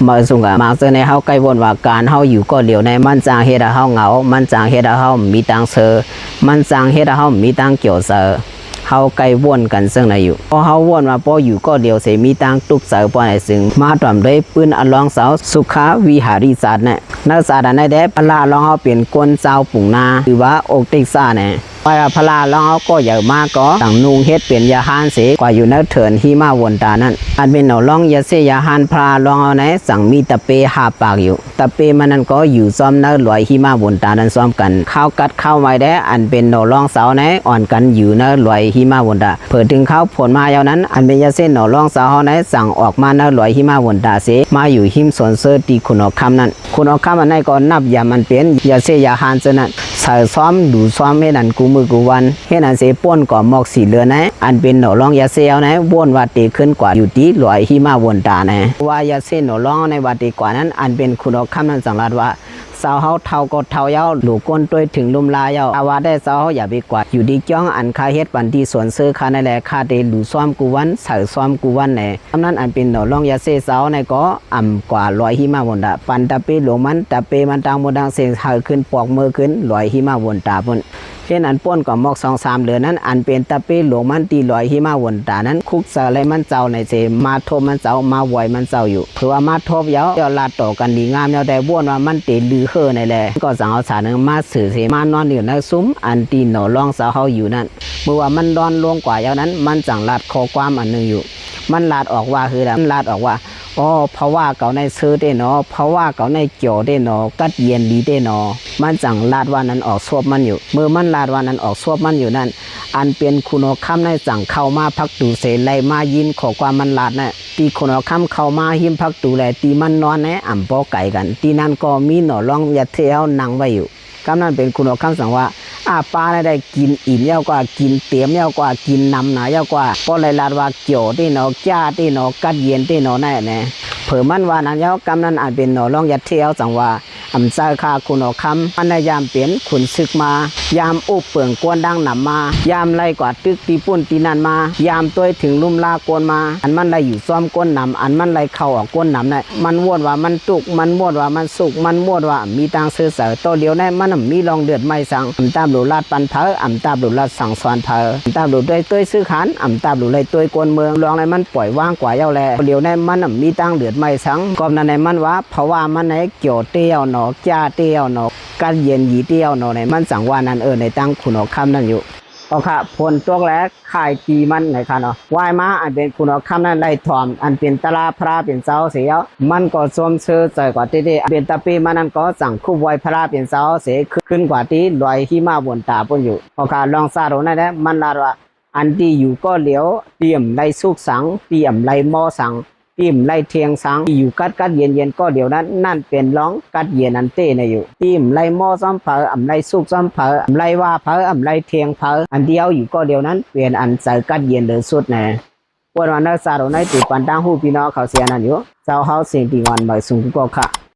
มาสุงะมาเจอในเฮาใกล้วนว่าการเฮาอยู่ก็เดียวในมันจางเฮ็ดเฮาเหงามันจางเฮ็ดเฮามีตังเซอมันจางเฮ็ดเฮามีตังเกี่ยวเซอเฮาใกล้วนกันซึ่งไหนอยู่พอเฮาวนมาพออยู่ก็เดียวเสมีตังตุกเซอปอไหนซึ่งมาตอมด้วยปืนอลองเสาสุขาวิหาริศาสตร์เนี่ยนักศาสตร์ในแดปลาลองเฮาเปลี่ยนกวนเจ้าปุ่งนาหรือว่าอกติกซ่าเนี่ยไปพลาลองเอาก็ใหญ่มากก็ต่างนุงเฮ็ดเปลี่ยนยาหานเสกว่าอยู่ในเถินที่มาวนตานั้นอันเป็นหนอลองยาเสยาหานพลาลองเอาไหนสั่งมีตะเปหาปากอยู่ตะเปมันนั้นก็อยู่ซ้อมในหลวยที่มาวนตานั้นซ้อมกันข้าวกัดข้าวไม้ได้อันเป็นหนอลองเสาไหนอ่อนกันอยู่ในหลวยที่มาวนตาเปิดถึงข้าวผลมาอย่างนั้นอันเป็นยาเสหนอลองเสาไหนสั่งออกมาในหลวยที่มาวนตาเสมาอยู่หิมสวนเสอตีคุณออกคำนั้นคุณออกคำอันไหนก็นับยามันเป็นยาเสยาหานเจนั้นใส่ซ้อมดูซ้อมให้นั่นกูมือกูวันเฮ็ดอันเสป้นก่อหมอกสีเหลือนะอันเป็นหนอร้องยาเซียวนะวนว่าตีขึ้นกว่าอยู่ที่หลวยหิมาวนตานะว่ายาเซียหนอร้องในว่าตีกว่านั้นอันเป็นคุณอคำนั้นสังรัดว่าสาวเฮาเท่าก็เท่าเย้าหลูก้นตัวถึงลุมลาเย้าอาว่าได้สาวเฮาอย่าไปกว่าอยู่ดีจ้องอันคาเฮ็ดปันที่สวนเสื้อคาในแลคาเตหลูซ้อมกูวันใส่ซ้อมกูวันแหน่คำนั้นอันเป็นหนอร้องยาเซียสาวในก็อ่ำกว่าหลวยหิมาวนตาปันตะเปหลวมันตะเปมันตังโมดังเสียงเฮาขึ้นปอกมือขึ้นหลวยหิมาวนตาพุ่นเช่นอันป้นกับหมอก2-3 เดือนนั้นอันเป็นตะเป้หลวงมันตีลอยหิมาวนตานั้นคุกเสอะไรมันเจ้าในเสมาทบมันเจ้ามาไหวมันเจ้าอยู่เพื่อมาทบเยาลาต่อกันดีงามเยาแต่บ้วนว่ามันตีลือเฮ่อในแหละก็สั่งเอาสารนึงมาสื่อเสมานอนอยู่ในซุ้มอันตีหนอลองสาวเฮาอยู่นั่นเมื่อว่ามันดอนลวงกว่าเยานั้นมันจังลาดคอความอันนึงอยู่มันลาดออกว่าคือมันลาดออกว่าอ๋อเพราะว่าเก่าในซื้อได้เนาะเพราะว่าเก่าในเกี่ยวได้เนาะกัดเย็นดีได้เนาะมันจังลาดว่านั้นออกสวบมันอยู่เมื่อมันลาดว่านั้นออกสวบมันอยู่นั่นอันเป็นคุณคำในจังเข้ามาพักดูเสไลมายินขอความมันลาดน่ะตีคุณคำเข้ามาหิมพักดูแลตีมันนอนในอ่ำปอไก่กันตีนั้นก็มีหน่อร้องยาเที่ยวนั่งไว้อยู่คำนั้นเป็นคุณคำสั่งว่าปลาได้กินอิ่มเยอะกว่ากินเต็มเยอะกว่ากินนำหนาเยอะกว่าเพราะเลยลาดว่าเกี่ยวที่หนอจ้าที่หนอกัดเย็นที่หนอแน่แน่เผื่อมันว่านั้นเยอะกำนั้นอาจเป็นหนอร้องยัดเที่ยวสั่งว่าอำซาคาคุณออกคำมันยามเปลี่ยนขุนซึกมายามอุบเปลืองกวนดังหนำมายามไล่กว่าตึกตีปุ่นตีนันมายามตัวถึงลุ่มลากวนมาอันมันไล่อยู่ซ้อมก้นหนำอันมันไล่เข้าออกก้นหนำน่ะมันวดว่ามันตุกมันวดว่ามันสุกมันวดว่ามีตังซื้อเสือตัวเดียวแน่มันมีรองเดือดไม่สั่งตามหลุลาดปันเผอตามหลุลาดสั่งสอนเผอตามหลุดได้ตัวซื้อขันตามหลุเลยตัวกวนเมืองลองอะไรมันปล่อยว่างกว่าเย้าแลเดียวแน่มันมีตังเดือดไม่สั่งกอบนั้นในมันว่าเพราะว่ามันในเกี่ยวเตี้ยวหนอจ้าเตี้ยวหนอการเย็นยีเตี้ยวหนอในมันสั่งว่านั้นในตั้งคุณออกคำนั่นอยู่เอาค่ะผลตัวแรกขายตีมันไหนค่ะเนาะวายมาอันเป็นคุณออกคำนั้นไล่ถอมอันเป็นตลาพระเป็นเสาเสียมันก็สมชื่อใจกว่าที่เป็นตะปีมันนั้นก็สั่งคู่ไว้พระเป็นเสาเสียขึ้นกว่าที่ลอยที่มาบนตาปนอยู่เอาค่ะลองซาโรนั่นแหละมันลาว่าอันที่อยู่ก็เหลียวเตรียมไล่สุกสังเตรียมไล่หม้อสังทีมไล่เทียงสังอยู่กัดเย็นก็เดี๋ยวนั้นนั่นเป็นร้องกัดเย็นอันเต้ในอยู่ทีมไล่หม้อซ้ำเผอไล่สุกซ้ำเผอไล่ว่าเผอไล่เทียงเผออันเดียวอยู่ก็เดี๋ยวนั้นเปลี่ยนอันใส่กัดเย็นเลยสุดแน่วันนั้นสารในติดปันตั้งหูพี่น้องเขาเสียนั่นอยู่เจ้าเฮาเสียงตีวันใบสูงก็ค่ะ